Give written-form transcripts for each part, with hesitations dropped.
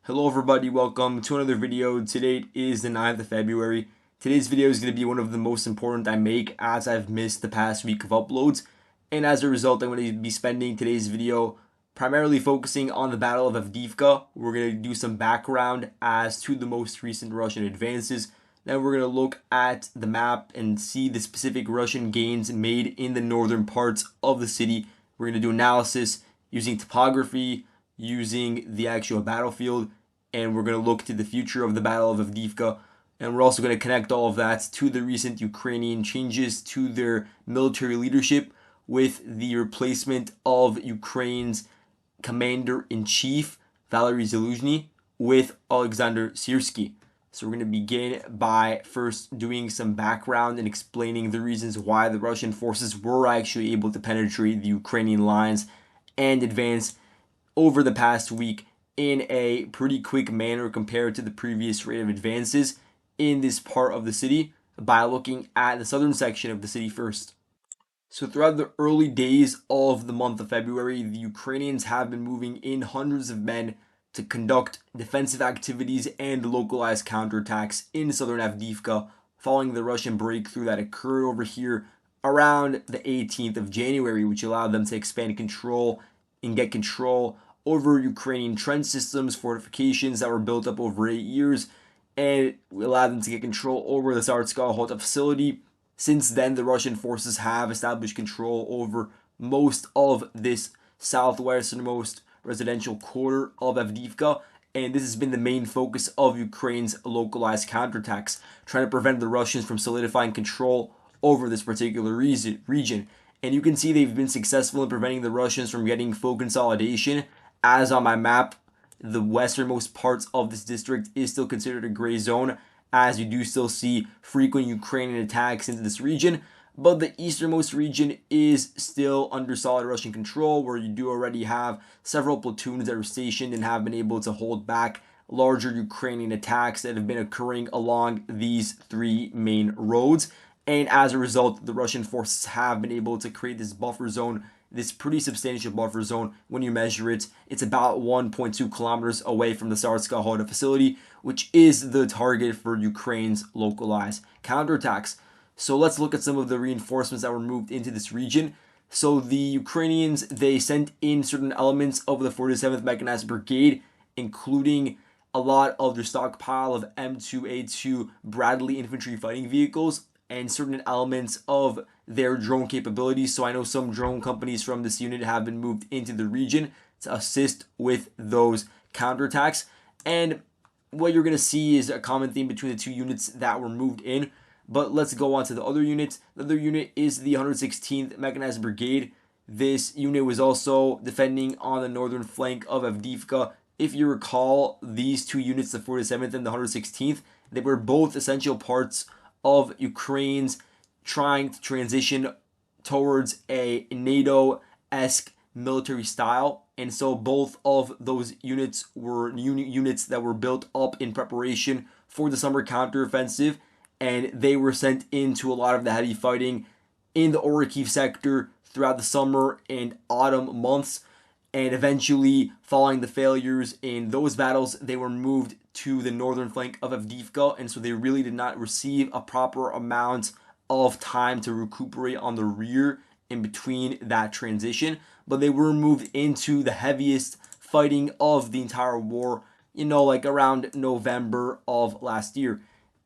Hello everybody, welcome to another video. Today is the 9th of February. Today's video is going to be one of the most important I make as I've missed the past week of uploads. And as a result, I'm going to be spending today's video primarily focusing on the Battle of Avdiivka. We're going to do some background as to the most recent Russian advances. Then we're going to look at the map and see the specific Russian gains made in the northern parts of the city. We're going to do analysis using topography, using the actual battlefield, and we're going to look to the future of the Battle of Avdiivka. And we're also going to connect all of that to the recent Ukrainian changes to their military leadership with the replacement of Ukraine's commander-in-chief, Valery Zaluzhny, with Alexander Syrsky. So we're going to begin by first doing some background and explaining the reasons why the Russian forces were actually able to penetrate the Ukrainian lines and advance over the past week in a pretty quick manner compared to the previous rate of advances in this part of the city by looking at the southern section of the city first. So throughout the early days of the month of February, the Ukrainians have been moving in hundreds of men to conduct defensive activities and localized counterattacks in southern Avdiivka following the Russian breakthrough that occurred over here around the 18th of January, which allowed them to expand control and get control over Ukrainian trench systems, fortifications that were built up over 8 years, and allowed them to get control over the Syrsky facility. Since then, the Russian forces have established control over most of this southwesternmost residential quarter of Avdiivka, and this has been the main focus of Ukraine's localized counterattacks, trying to prevent the Russians from solidifying control over this particular region. And you can see they've been successful in preventing the Russians from getting full consolidation. As on my map, the westernmost parts of this district is still considered a gray zone, as you do still see frequent Ukrainian attacks into this region. But the easternmost region is still under solid Russian control, where you do already have several platoons that are stationed and have been able to hold back larger Ukrainian attacks that have been occurring along these three main roads. And as a result, the Russian forces have been able to create this buffer zone, this pretty substantial buffer zone. When you measure it, it's about 1.2 kilometers away from the Syrsky facility, which is the target for Ukraine's localized counterattacks. So let's look at some of the reinforcements that were moved into this region. So the Ukrainians, they sent in certain elements of the 47th Mechanized Brigade, including a lot of their stockpile of M2A2 Bradley infantry fighting vehicles and certain elements of their drone capabilities. So I know some drone companies from this unit have been moved into the region to assist with those counterattacks. And what you're going to see is a common theme between the two units that were moved in. But let's go on to the other units. The other unit is the 116th Mechanized Brigade. This unit was also defending on the northern flank of Avdiivka. If you recall, these two units, the 47th and the 116th, they were both essential parts of Ukraine's trying to transition towards a NATO-esque military style. And so both of those units were units that were built up in preparation for the summer counteroffensive, and they were sent into a lot of the heavy fighting in the Orikhiv sector throughout the summer and autumn months. And eventually, following the failures in those battles, they were moved to the northern flank of Avdiivka, and so they really did not receive a proper amount of time to recuperate on the rear in between that transition. But they were moved into the heaviest fighting of the entire war, like around November of last year.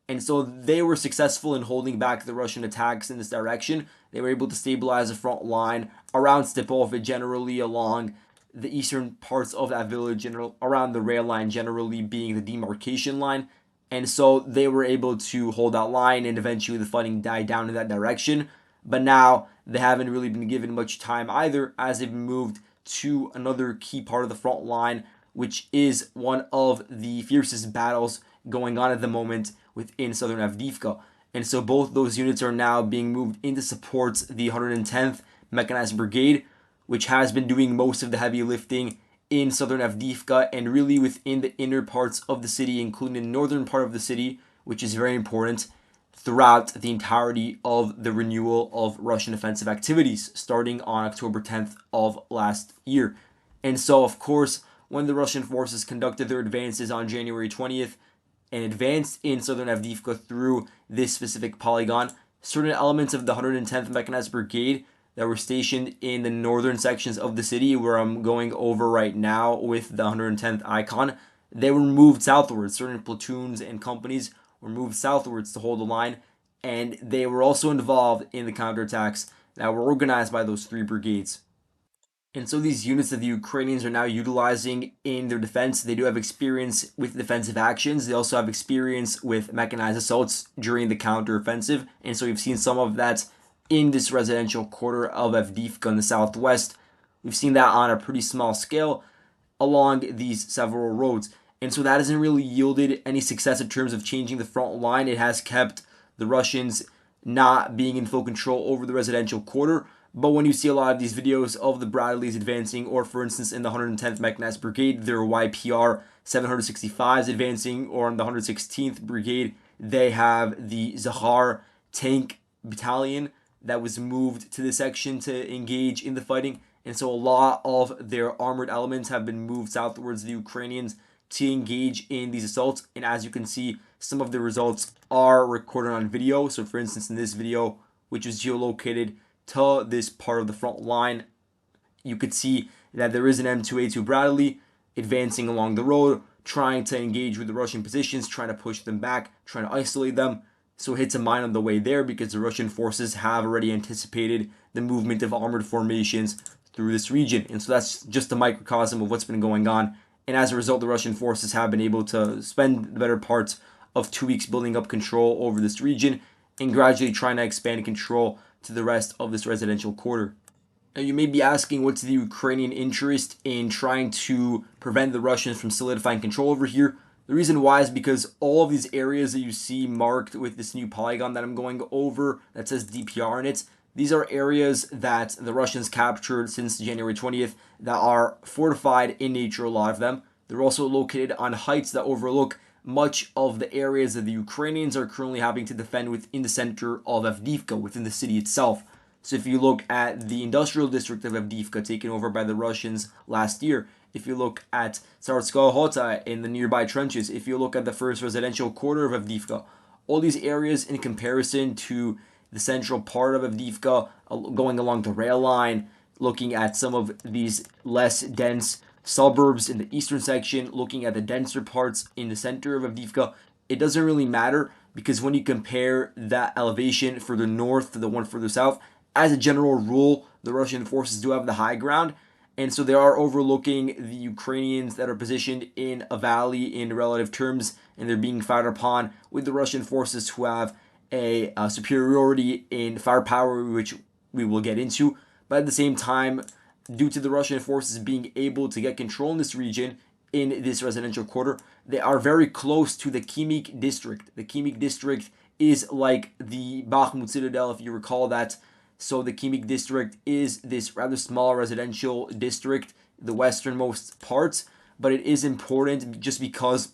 And so they were successful in holding back the Russian attacks in this direction. They were able to stabilize the front line around Stepov, generally along the eastern parts of that village, around the rail line, generally being the demarcation line. And so they were able to hold that line, and eventually the fighting died down in that direction. But now they haven't really been given much time either, as they've moved to another key part of the front line, which is one of the fiercest battles going on at the moment within southern Avdiivka. And so both those units are now being moved into support the 110th Mechanized Brigade, which has been doing most of the heavy lifting in southern Avdiivka and really within the inner parts of the city, including the northern part of the city, which is very important throughout the entirety of the renewal of Russian offensive activities starting on October 10th of last year. And so, of course, when the Russian forces conducted their advances on January 20th and advanced in southern Avdiivka through this specific polygon, certain elements of the 110th Mechanized Brigade that were stationed in the northern sections of the city, where I'm going over right now with the 110th icon, they were moved southwards. Certain platoons and companies were moved southwards to hold the line, and they were also involved in the counterattacks that were organized by those three brigades. And so these units that the Ukrainians are now utilizing in their defense, they do have experience with defensive actions. They also have experience with mechanized assaults during the counteroffensive. And so we've seen some of that in this residential quarter of Avdiivka in the southwest. We've seen that on a pretty small scale along these several roads. And so that hasn't really yielded any success in terms of changing the front line. It has kept the Russians not being in full control over the residential quarter. But when you see a lot of these videos of the Bradleys advancing, or for instance in the 110th Mechanized Brigade, their YPR 765s advancing, or on the 116th Brigade, they have the Zakhar tank battalion that was moved to this section to engage in the fighting. And so a lot of their armored elements have been moved southwards, the Ukrainians, to engage in these assaults. And as you can see, some of the results are recorded on video. So for instance, in this video, which is geolocated to this part of the front line, you could see that there is an M2A2 Bradley advancing along the road, trying to engage with the Russian positions, trying to push them back, trying to isolate them. So it hits a mine on the way there because the Russian forces have already anticipated the movement of armored formations through this region. And so that's just a microcosm of what's been going on. And as a result, the Russian forces have been able to spend the better part of 2 weeks building up control over this region and gradually trying to expand control to the rest of this residential quarter. Now, you may be asking, what's the Ukrainian interest in trying to prevent the Russians from solidifying control over here? The reason why is because all of these areas that you see marked with this new polygon that I'm going over that says DPR in it, these are areas that the Russians captured since January 20th that are fortified in nature, a lot of them. They're also located on heights that overlook much of the areas that the Ukrainians are currently having to defend within the center of Avdiivka, within the city itself. So if you look at the industrial district of Avdiivka taken over by the Russians last year, if you look at Syrsky Hota in the nearby trenches, if you look at the first residential quarter of Avdiivka, all these areas in comparison to the central part of Avdiivka, going along the rail line, looking at some of these less dense suburbs in the eastern section, looking at the denser parts in the center of Avdiivka, it doesn't really matter because when you compare that elevation further north to the one further south, as a general rule, the Russian forces do have the high ground, and so they are overlooking the Ukrainians that are positioned in a valley in relative terms, and they're being fired upon with the Russian forces who have a superiority in firepower, which we will get into. But at the same time, due to the Russian forces being able to get control in this region, in this residential quarter, they are very close to the Khimik district. The Khimik district is like the Bakhmut citadel, if you recall that. So the Khimik district is this rather small residential district, the westernmost parts, but it is important just because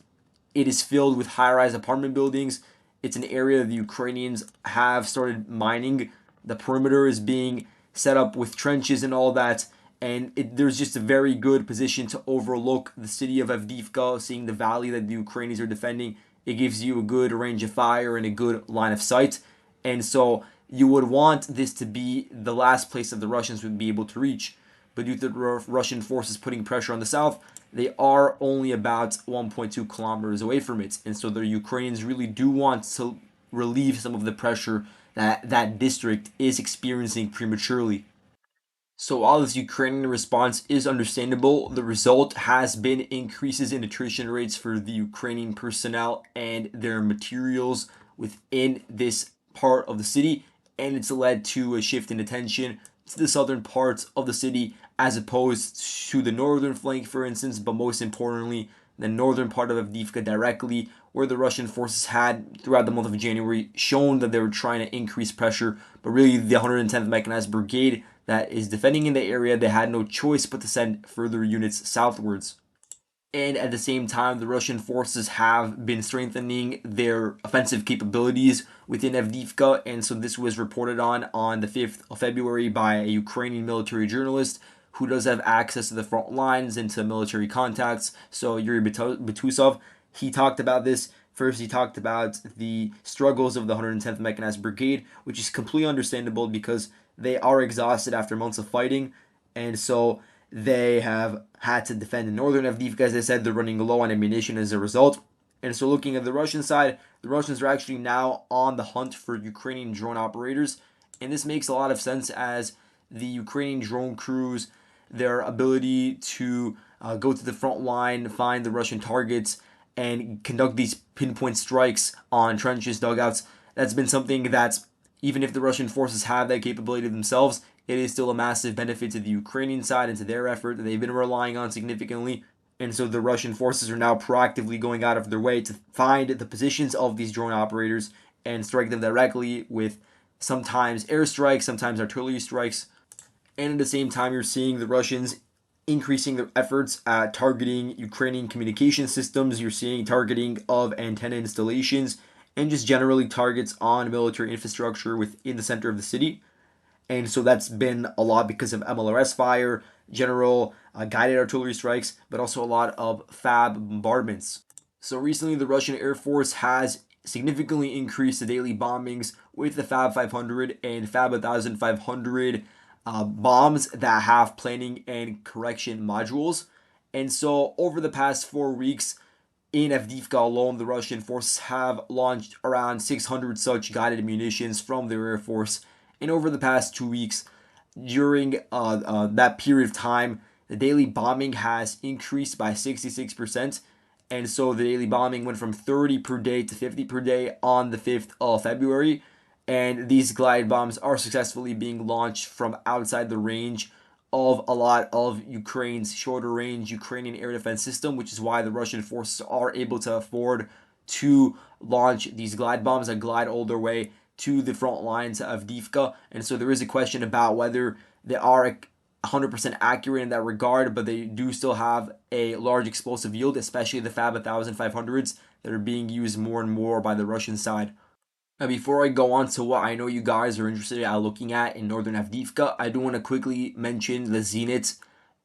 it is filled with high-rise apartment buildings. It's an area the Ukrainians have started mining. The perimeter is being set up with trenches and all that, and there's just a very good position to overlook the city of Avdiivka, seeing the valley that the Ukrainians are defending. It gives you a good range of fire and a good line of sight, and so you would want this to be the last place that the Russians would be able to reach. But due to the Russian forces putting pressure on the south, they are only about 1.2 kilometers away from it. And so the Ukrainians really do want to relieve some of the pressure that that district is experiencing prematurely. So while this Ukrainian response is understandable, the result has been increases in attrition rates for the Ukrainian personnel and their materials within this part of the city, and it's led to a shift in attention to the southern parts of the city as opposed to the northern flank, for instance, but most importantly, the northern part of Avdiivka directly, where the Russian forces had, throughout the month of January, shown that they were trying to increase pressure, but really the 110th Mechanized Brigade that is defending in the area, they had no choice but to send further units southwards. And at the same time, the Russian forces have been strengthening their offensive capabilities within Avdiivka, and so this was reported on the 5th of February by a Ukrainian military journalist, who does have access to the front lines and to military contacts. So Yuri Butusov, he talked about this. First, he talked about the struggles of the 110th Mechanized Brigade, which is completely understandable because they are exhausted after months of fighting, and so they have had to defend the northern Avdiivka. As I said, they're running low on ammunition as a result. And so, looking at the Russian side, the Russians are actually now on the hunt for Ukrainian drone operators, and this makes a lot of sense as the Ukrainian drone crews, their ability to go to the front line, find the Russian targets, and conduct these pinpoint strikes on trenches, dugouts. That's been something that's, even if the Russian forces have that capability themselves, it is still a massive benefit to the Ukrainian side and to their effort that they've been relying on significantly. And so the Russian forces are now proactively going out of their way to find the positions of these drone operators and strike them directly with sometimes airstrikes, sometimes artillery strikes. And at the same time, you're seeing the Russians increasing their efforts at targeting Ukrainian communication systems. You're seeing targeting of antenna installations and just generally targets on military infrastructure within the center of the city. And so that's been a lot because of MLRS fire, general guided artillery strikes, but also a lot of FAB bombardments. So recently, the Russian Air Force has significantly increased the daily bombings with the FAB 500 and FAB 1500 bombs that have planning and correction modules. And so over the past 4 weeks, in Avdiivka alone, the Russian forces have launched around 600 such guided munitions from their Air Force. And over the past 2 weeks, during that period of time, the daily bombing has increased by 66%. And so the daily bombing went from 30 per day to 50 per day on the 5th of February. And these glide bombs are successfully being launched from outside the range of a lot of Ukraine's shorter range Ukrainian air defense system, which is why the Russian forces are able to afford to launch these glide bombs that glide all their way to the front lines of Avdiivka. And so there is a question about whether they are 100% accurate in that regard, but they do still have a large explosive yield, especially the FAB 1500s that are being used more and more by the Russian side. Now, before I go on to what I know you guys are interested in looking at in northern Avdiivka, I do want to quickly mention the Zenit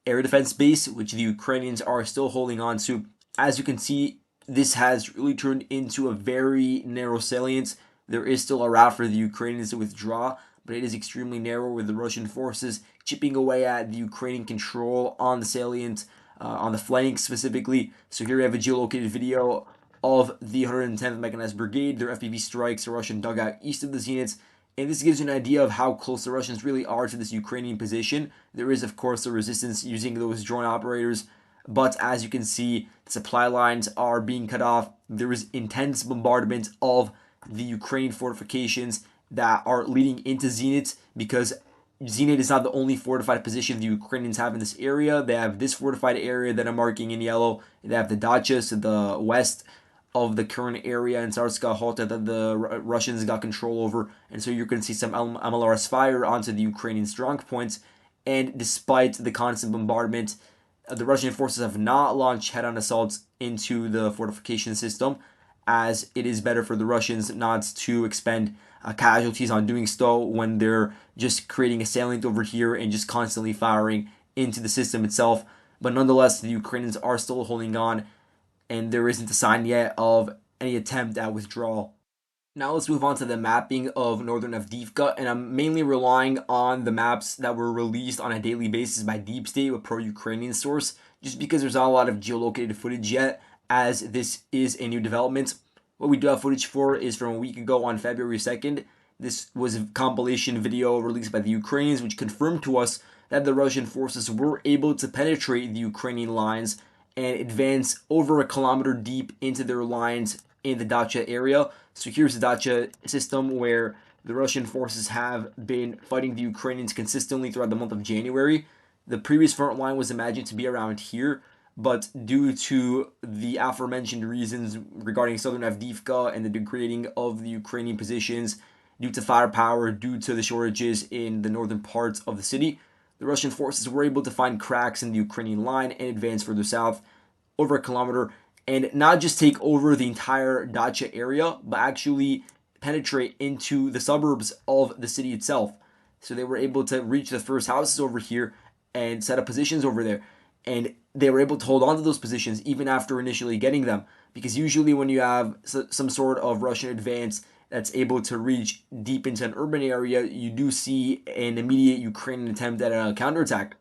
air defense base, which the Ukrainians are still holding on to. As you can see, this has really turned into a very narrow salient. There is still a route for the Ukrainians to withdraw, but it is extremely narrow with the Russian forces chipping away at the Ukrainian control on the salient, on the flanks specifically. So here we have a geolocated video of the 110th Mechanized Brigade, their FPV strikes, a Russian dugout east of the Zenits. And this gives you an idea of how close the Russians really are to this Ukrainian position. There is, of course, a resistance using those drone operators, but as you can see, the supply lines are being cut off. There is intense bombardment of the Ukrainian fortifications that are leading into Zenit, because Zenit is not the only fortified position the Ukrainians have in this area. They have this fortified area that I'm marking in yellow. They have the dachas to the west of the current area in Syrsky Hota that the Russians got control over. And so you're going to see some MLRS fire onto the Ukrainian strong points. And despite the constant bombardment, the Russian forces have not launched head-on assaults into the fortification system, as it is better for the Russians not to expend casualties on doing so when they're just creating a salient over here and just constantly firing into the system itself. But nonetheless, the Ukrainians are still holding on, and there isn't a sign yet of any attempt at withdrawal. Now let's move on to the mapping of northern Avdiivka, and I'm mainly relying on the maps that were released on a daily basis by Deep State, a pro-Ukrainian source, just because there's not a lot of geolocated footage yet, as this is a new development. What we do have footage for is from a week ago on February 2nd. This was a compilation video released by the Ukrainians, which confirmed to us that the Russian forces were able to penetrate the Ukrainian lines and advance over a kilometer deep into their lines in the Dacha area. So here's the Dacha system where the Russian forces have been fighting the Ukrainians consistently throughout the month of January. The previous front line was imagined to be around here, but due to the aforementioned reasons regarding southern Avdiivka and the degrading of the Ukrainian positions, due to firepower, due to the shortages in the northern parts of the city, the Russian forces were able to find cracks in the Ukrainian line and advance further south over a kilometer, and not just take over the entire Dacha area, but actually penetrate into the suburbs of the city itself. So they were able to reach the first houses over here, and set up positions over there. And they were able to hold on to those positions even after initially getting them. Because usually when you have some sort of Russian advance that's able to reach deep into an urban area, you do see an immediate Ukrainian attempt at a counterattack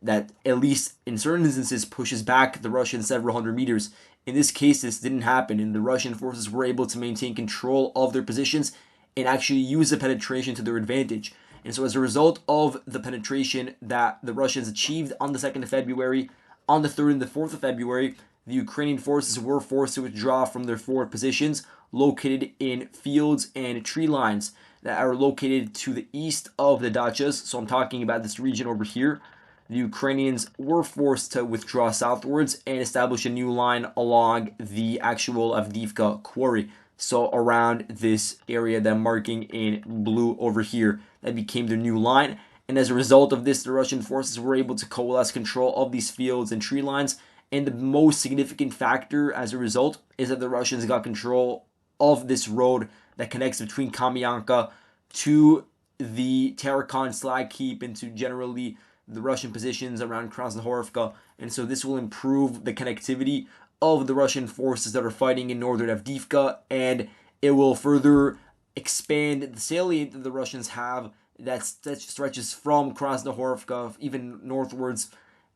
that, at least in certain instances, pushes back the Russians several hundred meters. In this case, this didn't happen, and the Russian forces were able to maintain control of their positions and actually use the penetration to their advantage. And so, as a result of the penetration that the Russians achieved on the 2nd of February, on the 3rd and the 4th of February, the Ukrainian forces were forced to withdraw from their forward positions located in fields and tree lines that are located to the east of the dachas. So I'm talking about this region over here. The Ukrainians were forced to withdraw southwards and establish a new line along the actual Avdiivka quarry. So around this area that I'm marking in blue over here, that became their new line. And as a result of this, the Russian forces were able to coalesce control of these fields and tree lines. And the most significant factor as a result is that the Russians got control of this road that connects between Kamyanka to the Tarakan slag heap and to generally the Russian positions around Krasnohorivka. And so this will improve the connectivity of the Russian forces that are fighting in northern Avdiivka, and it will further expand the salient that the Russians have that stretches from Krasnohorivka even northwards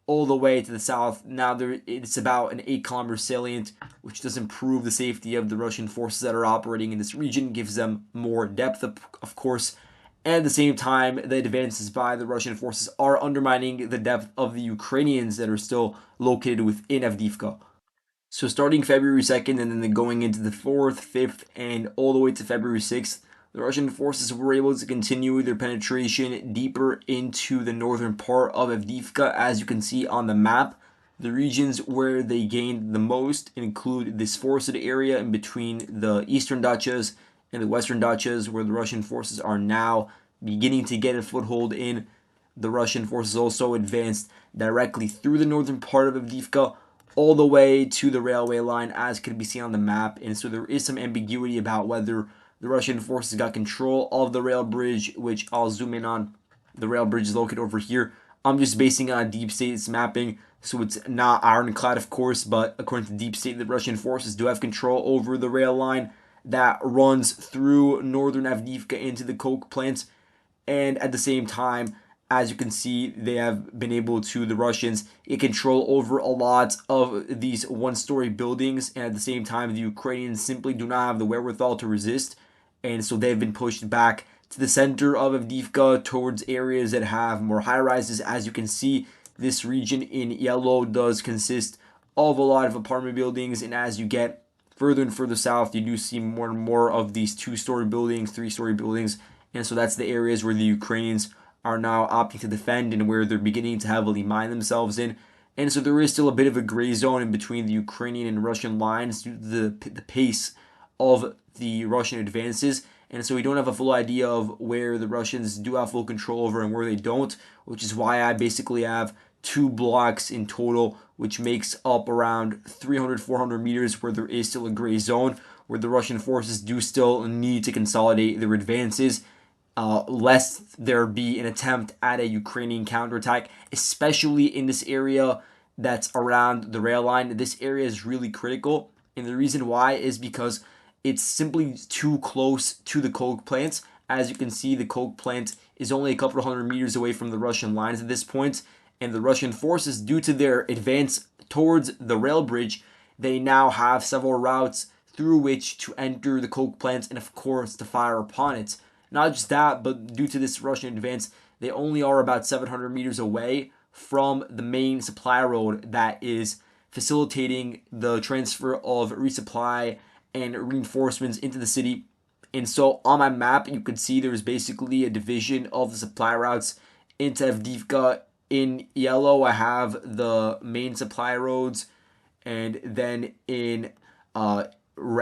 all the way to the south. Now it's about an 8-kilometer salient, which does improve the safety of the Russian forces that are operating in this region, gives them more depth, of course. And at the same time, the advances by the Russian forces are undermining the depth of the Ukrainians that are still located within Avdiivka. So starting February 2nd and then going into the 4th, 5th, and all the way to February 6th, the Russian forces were able to continue their penetration deeper into the northern part of Avdiivka. As you can see on the map, the regions where they gained the most include this forested area in between the eastern dachas and the western dachas, where the Russian forces are now beginning to get a foothold in. The Russian forces also advanced directly through the northern part of Avdiivka, all the way to the railway line, as can be seen on the map. And so there is some ambiguity about whether the Russian forces got control of the rail bridge, which I'll zoom in on. The rail bridge is located over here. I'm just basing on Deep State's mapping, so it's not ironclad, of course, but according to Deep State, the Russian forces do have control over the rail line that runs through northern Avdiivka into the coke plants. And at the same time, as you can see, they have been able to, the Russians, get control over a lot of these one-story buildings. And at the same time, the Ukrainians simply do not have the wherewithal to resist. And so they've been pushed back to the center of Avdiivka towards areas that have more high-rises. As you can see, this region in yellow does consist of a lot of apartment buildings. And as you get further and further south, you do see more and more of these 2-story buildings, 3-story buildings. And so that's the areas where the Ukrainians are now opting to defend and where they're beginning to heavily mine themselves in. And so there is still a bit of a gray zone in between the Ukrainian and Russian lines due to the pace of the Russian advances. And so we don't have a full idea of where the Russians do have full control over and where they don't, which is why I basically have 2 blocks in total, which makes up around 300-400 meters where there is still a gray zone, where the Russian forces do still need to consolidate their advances, lest there be an attempt at a Ukrainian counterattack, especially in this area that's around the rail line. This area is really critical, and the reason why is because it's simply too close to the coke plants. As you can see, the coke plant is only a couple of hundred meters away from the Russian lines at this point, and the Russian forces, due to their advance towards the rail bridge, they now have several routes through which to enter the coke plants and, of course, to fire upon it. Not just that, but due to this Russian advance, they only are about 700 meters away from the main supply road that is facilitating the transfer of resupply and reinforcements into the city. And so on my map, you can see there's basically a division of the supply routes into Avdiivka. In yellow, I have the main supply roads, and then in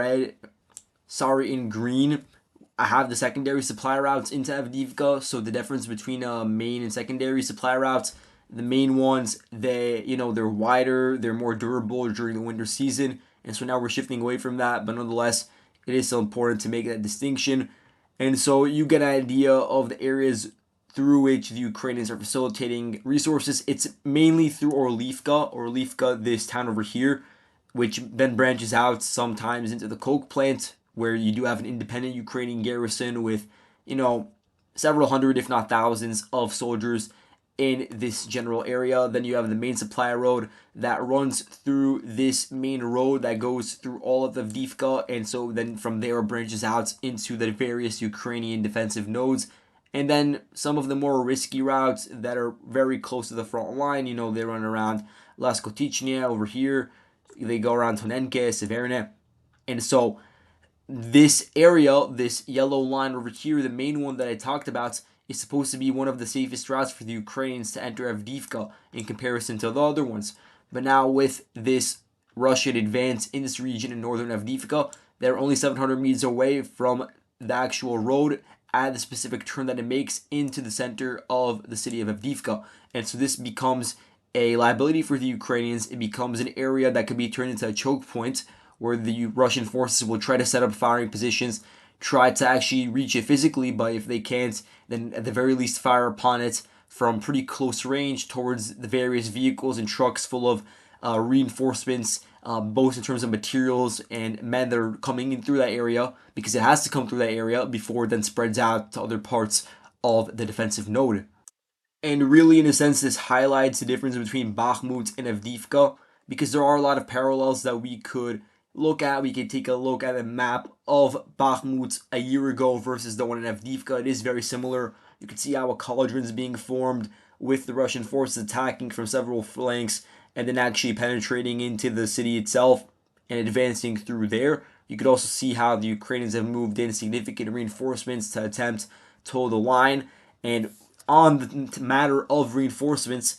in green, I have the secondary supply routes into Avdiivka. So the difference between main and secondary supply routes, the main ones, they're wider, they're more durable during the winter season. And so now we're shifting away from that, but nonetheless, it is still important to make that distinction. And so you get an idea of the areas through which the Ukrainians are facilitating resources. It's mainly through Orlivka, this town over here, which then branches out sometimes into the coke plant, where you do have an independent Ukrainian garrison with, you know, several hundred, if not thousands, of soldiers in this general area. Then you have the main supply road that runs through this main road that goes through all of the Avdiivka, and so then from there branches out into the various Ukrainian defensive nodes. And then some of the more risky routes that are very close to the front line, you know, they run around Laskotichnia over here, they go around Tonenke, Severne. And so this area, this yellow line over here, the main one that I talked about, is supposed to be one of the safest routes for the Ukrainians to enter Avdiivka in comparison to the other ones. But now with this Russian advance in this region in northern Avdiivka, they're only 700 meters away from the actual road at the specific turn that it makes into the center of the city of Avdiivka. And so this becomes a liability for the Ukrainians. It becomes an area that could be turned into a choke point where the Russian forces will try to set up firing positions, try to actually reach it physically, but if they can't, then at the very least fire upon it from pretty close range towards the various vehicles and trucks full of reinforcements, both in terms of materials and men that are coming in through that area, because it has to come through that area before it then spreads out to other parts of the defensive node. And really, in a sense, this highlights the difference between Bakhmut and Avdiivka, because there are a lot of parallels that we could look at. We could take a look at a map of Bakhmut a year ago versus the one in Avdiivka. It is very similar. You can see how a cauldron is being formed with the Russian forces attacking from several flanks and then actually penetrating into the city itself and advancing through there. You could also see how the Ukrainians have moved in significant reinforcements to attempt to hold the line. And on the matter of reinforcements,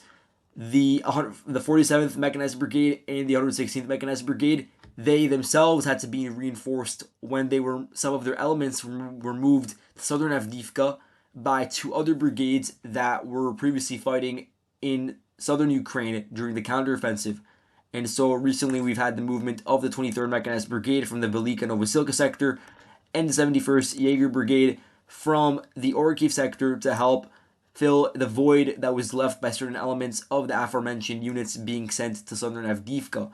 the 47th Mechanized Brigade and the 116th Mechanized Brigade, they themselves had to be reinforced when some of their elements were moved to southern Avdiivka by two other brigades that were previously fighting in southern Ukraine during the counteroffensive. And so recently we've had the movement of the 23rd Mechanized Brigade from the Velika Novosilka sector and the 71st Jaeger Brigade from the Orkiv sector to help fill the void that was left by certain elements of the aforementioned units being sent to southern Avdiivka.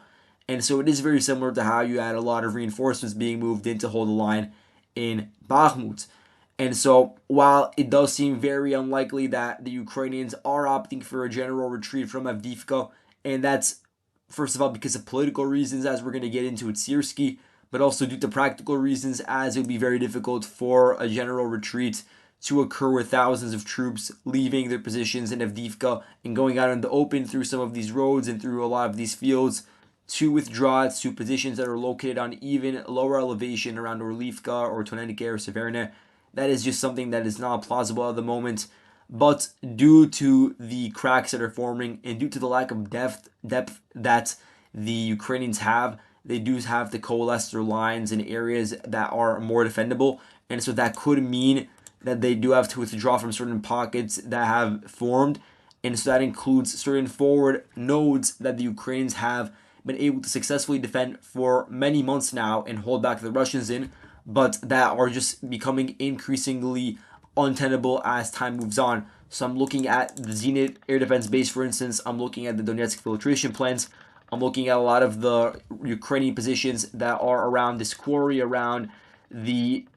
And so it is very similar to how you had a lot of reinforcements being moved in to hold the line in Bakhmut. And so while it does seem very unlikely that the Ukrainians are opting for a general retreat from Avdiivka, and that's first of all because of political reasons, as we're going to get into at Syrsky, but also due to practical reasons, as it would be very difficult for a general retreat to occur with thousands of troops leaving their positions in Avdiivka and going out in the open through some of these roads and through a lot of these fields to withdraw to positions that are located on even lower elevation around Orlivka or Tonenike or Severne. That is just something that is not plausible at the moment. But due to the cracks that are forming and due to the lack of depth that the Ukrainians have, they do have to coalesce their lines in areas that are more defendable. And so that could mean that they do have to withdraw from certain pockets that have formed. And so that includes certain forward nodes that the Ukrainians have been able to successfully defend for many months now and hold back the Russians in, but that are just becoming increasingly untenable as time moves on. So I'm looking at the Zenit Air Defense Base, for instance. I'm looking at the Donetsk filtration plants. I'm looking at a lot of the Ukrainian positions that are around this quarry, around the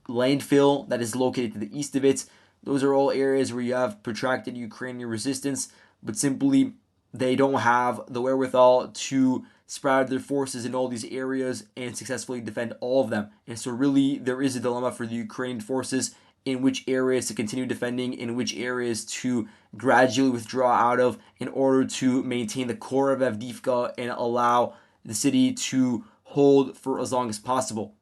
landfill that is located to the east of it. Those are all areas where you have protracted Ukrainian resistance, but simply they don't have the wherewithal to spread their forces in all these areas and successfully defend all of them. And so really there is a dilemma for the Ukrainian forces in which areas to continue defending, in which areas to gradually withdraw out of in order to maintain the core of Avdiivka and allow the city to hold for as long as possible.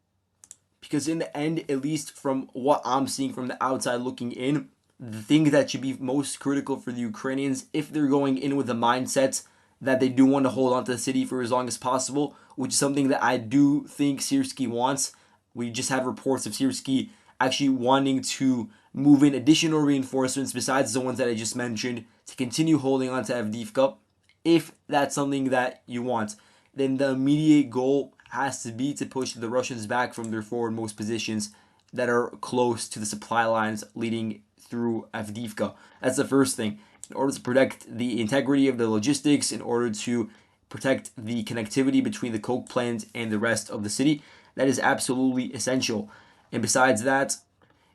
Because in the end, at least from what I'm seeing from the outside looking in, the thing that should be most critical for the Ukrainians, if they're going in with the mindset that they do want to hold on to the city for as long as possible, which is something that I do think Syrsky wants. We just have reports of Syrsky actually wanting to move in additional reinforcements besides the ones that I just mentioned to continue holding on to Avdiivka. If that's something that you want, then the immediate goal has to be to push the Russians back from their forwardmost positions that are close to the supply lines leading through Avdiivka. That's the first thing. In order to protect the integrity of the logistics, in order to protect the connectivity between the coke plant and the rest of the city, that is absolutely essential. And besides that,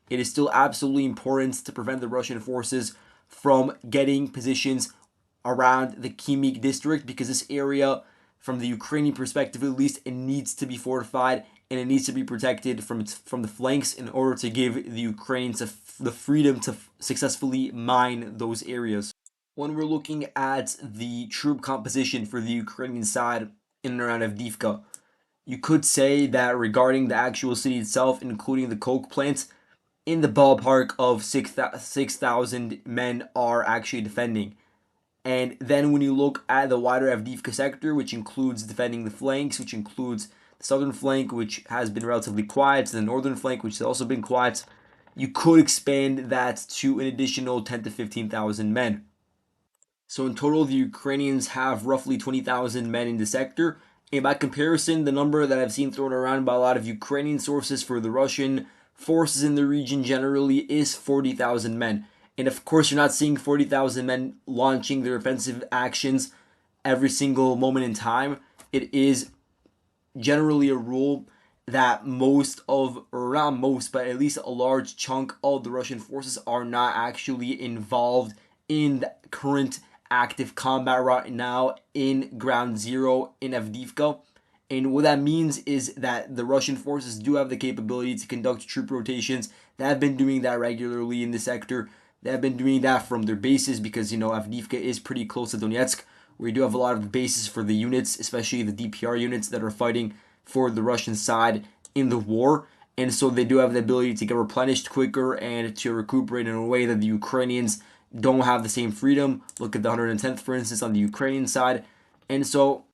it is still absolutely important to prevent the Russian forces from getting positions around the Khimik district, because this area, from the Ukrainian perspective at least, it needs to be fortified and it needs to be protected from the flanks in order to give the Ukrainians the freedom to successfully mine those areas. When we're looking at the troop composition for the Ukrainian side in and around Avdiivka, you could say that regarding the actual city itself, including the coke plants, in the ballpark of 6,000 men are actually defending. And then when you look at the wider Avdiivka sector, which includes defending the flanks, which includes the southern flank, which has been relatively quiet, the northern flank, which has also been quiet, you could expand that to an additional 10 to 15,000 men. So in total, the Ukrainians have roughly 20,000 men in the sector. And by comparison, the number that I've seen thrown around by a lot of Ukrainian sources for the Russian forces in the region generally is 40,000 men. And of course, you're not seeing 40,000 men launching their offensive actions every single moment in time. It is generally a rule that most of, or not most, but at least a large chunk of the Russian forces are not actually involved in the current active combat right now in ground zero in Avdiivka. And what that means is that the Russian forces do have the capability to conduct troop rotations. They have been doing that regularly in the sector. They have been doing that from their bases because, Avdiivka is pretty close to Donetsk, where you do have a lot of bases for the units, especially the DPR units that are fighting for the Russian side in the war. And so they do have the ability to get replenished quicker and to recuperate in a way that the Ukrainians don't have the same freedom. Look at the 110th, for instance, on the Ukrainian side. And so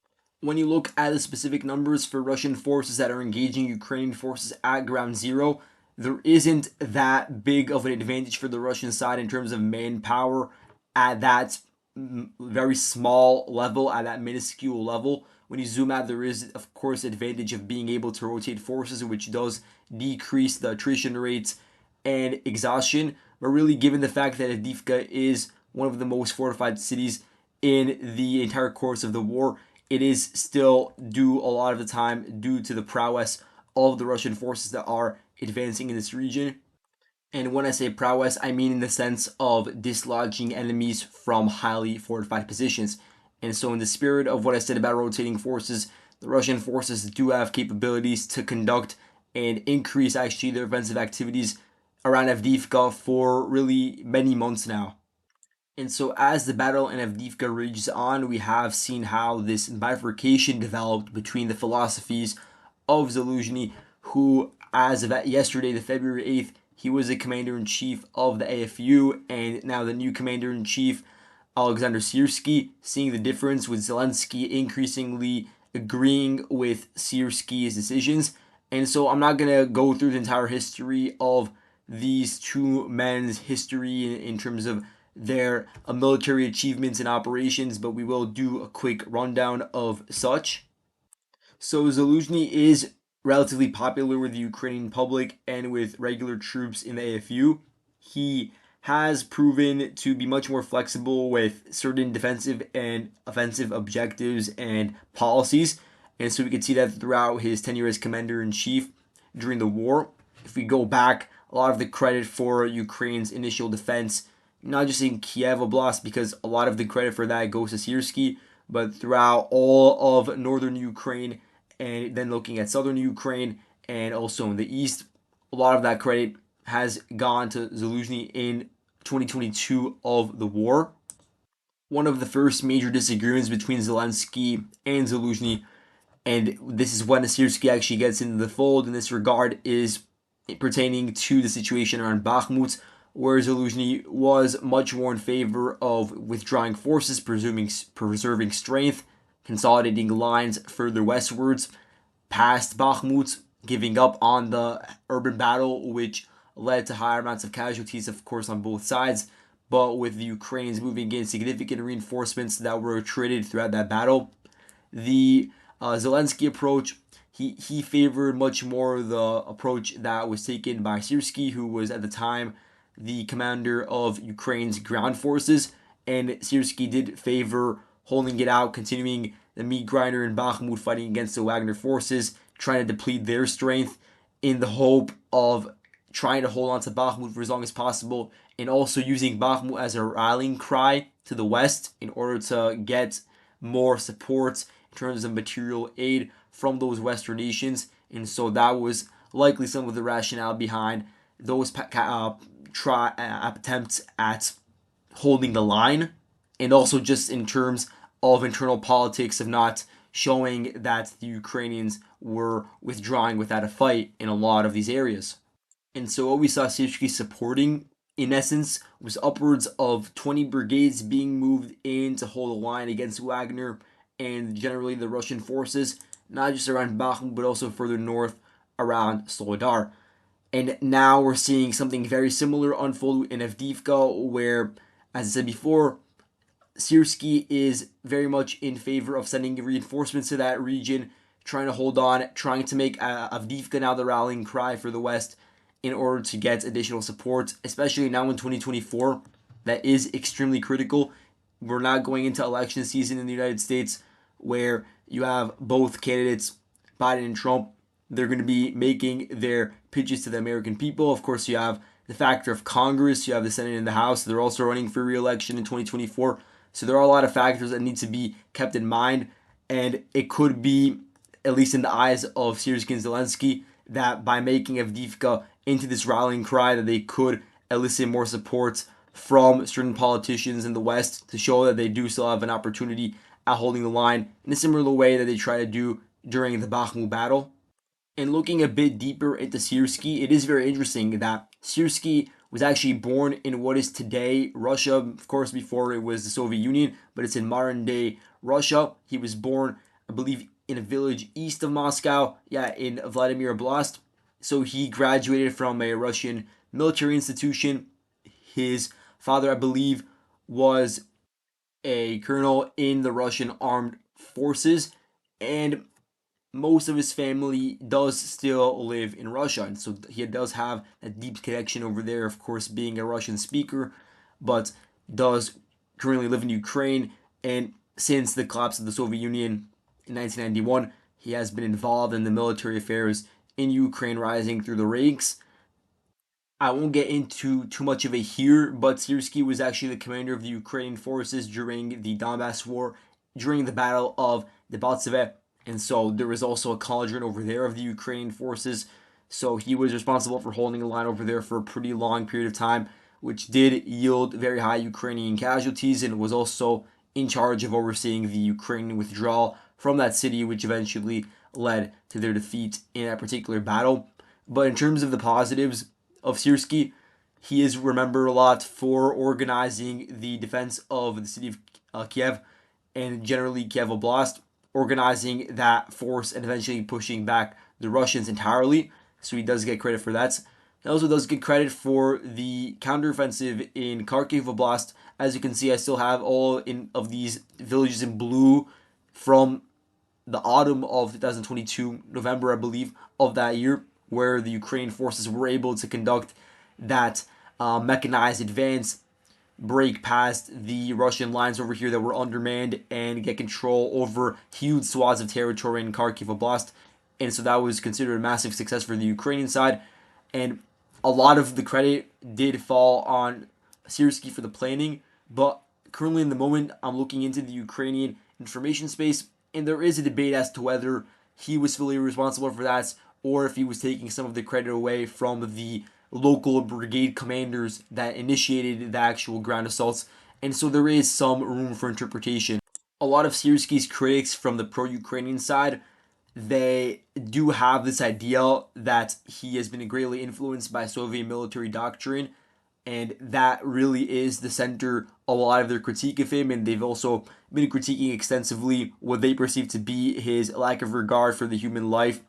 when you look at the specific numbers for Russian forces that are engaging Ukrainian forces at ground zero, there isn't that big of an advantage for the Russian side in terms of manpower at that very small level, at that minuscule level. When you zoom out, there is, of course, advantage of being able to rotate forces, which does decrease the attrition rates and exhaustion. But really, given the fact that Avdiivka is one of the most fortified cities in the entire course of the war, it is still due a lot of the time due to the prowess of the Russian forces that are advancing in this region. And when I say prowess, I mean in the sense of dislodging enemies from highly fortified positions. And so, in the spirit of what I said about rotating forces, the Russian forces do have capabilities to conduct and increase actually their offensive activities around Avdiivka for really many months now. And so, as the battle in Avdiivka rages on, we have seen how this bifurcation developed between the philosophies of Zaluzhny, who, as of yesterday, the February 8th, he was the commander in chief of the AFU, and now the new commander in chief, Alexander Syrsky, seeing the difference with Zelensky increasingly agreeing with Syrsky's decisions. And so, I'm not going to go through the entire history of these two men's history in terms of their military achievements and operations, but we will do a quick rundown of such. So Zaluzhny is relatively popular with the Ukrainian public and with regular troops in the AFU. He has proven to be much more flexible with certain defensive and offensive objectives and policies. And so we can see that throughout his tenure as commander in chief during the war. If we go back, a lot of the credit for Ukraine's initial defense, not just in Kiev Oblast, because a lot of the credit for that goes to Syrsky, but throughout all of northern Ukraine, and then looking at southern Ukraine and also in the east, a lot of that credit has gone to Zaluzhny in 2022 of the war. One of the first major disagreements between Zelensky and Zaluzhny, and this is when Syrsky actually gets into the fold in this regard, is pertaining to the situation around Bakhmut, where Zaluzhny was much more in favor of withdrawing forces, preserving strength, consolidating lines further westwards, past Bakhmut, giving up on the urban battle, which led to higher amounts of casualties, of course, on both sides. But with the Ukrainians moving in significant reinforcements that were traded throughout that battle, the Zelensky approach, he favored much more the approach that was taken by Syrsky, who was at the time the commander of Ukraine's ground forces, and Syrsky did favor holding it out, continuing the meat grinder in Bakhmut, fighting against the Wagner forces, trying to deplete their strength in the hope of trying to hold on to Bakhmut for as long as possible, and also using Bakhmut as a rallying cry to the west in order to get more support in terms of material aid from those Western nations. And so that was likely some of the rationale behind those attempts at holding the line, and also just in terms of internal politics of not showing that the Ukrainians were withdrawing without a fight in a lot of these areas. And so what we saw Syrsky supporting, in essence, was upwards of 20 brigades being moved in to hold a line against Wagner and generally the Russian forces, not just around Bakhmut, but also further north around Solidar. And now we're seeing something very similar unfold in Avdiivka, where, as I said before, Syrsky is very much in favor of sending reinforcements to that region, trying to hold on, trying to make Avdiivka now the rallying cry for the West in order to get additional support, especially now in 2024. That is extremely critical. We're not going into election season in the United States where you have both candidates, Biden and Trump. They're going to be making their pitches to the American people. Of course, you have the factor of Congress, you have the Senate and the House. They're also running for re-election in 2024. So there are a lot of factors that need to be kept in mind. And it could be, at least in the eyes of Syrsky and Zelensky, that by making Avdiivka into this rallying cry, that they could elicit more support from certain politicians in the West to show that they do still have an opportunity at holding the line in a similar way that they try to do during the Bakhmut battle. And looking a bit deeper into Syrsky, it is very interesting that Syrsky was actually born in what is today Russia. Of course, before it was the Soviet Union, but it's in modern day Russia. He was born, I believe, in a village east of Moscow, in Vladimir Oblast. So he graduated from a Russian military institution. His father, I believe, was a colonel in the Russian armed forces, and most of his family does still live in Russia, and so he does have a deep connection over there, of course, being a Russian speaker, but does currently live in Ukraine. And since the collapse of the Soviet Union in 1991, he has been involved in the military affairs in Ukraine, rising through the ranks. I won't get into too much of it here, but Syrsky was actually the commander of the Ukrainian forces during the Donbass War, during the Battle of Debaltseve, and so there was also a cauldron over there of the Ukrainian forces. So he was responsible for holding the line over there for a pretty long period of time, which did yield very high Ukrainian casualties, and was also in charge of overseeing the Ukrainian withdrawal from that city, which eventually led to their defeat in that particular battle. But in terms of the positives of Syrsky, he is remembered a lot for organizing the defense of the city of Kiev and generally Kiev Oblast, organizing that force and eventually pushing back the Russians entirely. So he does get credit for that. He also does get credit for the counteroffensive in Kharkiv Oblast. As you can see, I still have all of these villages in blue from the autumn of 2022, November, I believe, of that year, where the Ukrainian forces were able to conduct that mechanized advance, break past the Russian lines over here that were undermanned, and get control over huge swaths of territory in Kharkiv Oblast. And so that was considered a massive success for the Ukrainian side. And a lot of the credit did fall on Syrsky for the planning, but currently in the moment, I'm looking into the Ukrainian information space, and there is a debate as to whether he was fully responsible for that, or if he was taking some of the credit away from the local brigade commanders that initiated the actual ground assaults. And so there is some room for interpretation. A lot of Syrsky's critics from the pro-Ukrainian side, they do have this idea that he has been greatly influenced by Soviet military doctrine, and that really is the center of a lot of their critique of him. And they've also been critiquing extensively what they perceive to be his lack of regard for the human life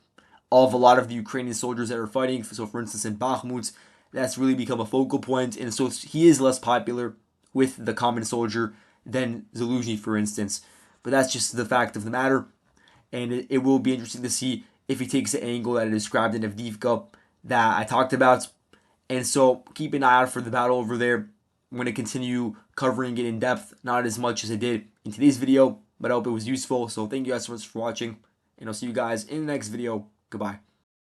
of a lot of the Ukrainian soldiers that are fighting. So, for instance, in Bakhmut, that's really become a focal point, and so he is less popular with the common soldier than Zelensky, for instance. But that's just the fact of the matter, and it will be interesting to see if he takes the angle that I described in Avdiivka that I talked about. And so keep an eye out for the battle over there. I'm going to continue covering it in depth, not as much as I did in today's video, but I hope it was useful. So thank you guys so much for watching, and I'll see you guys in the next video. Goodbye.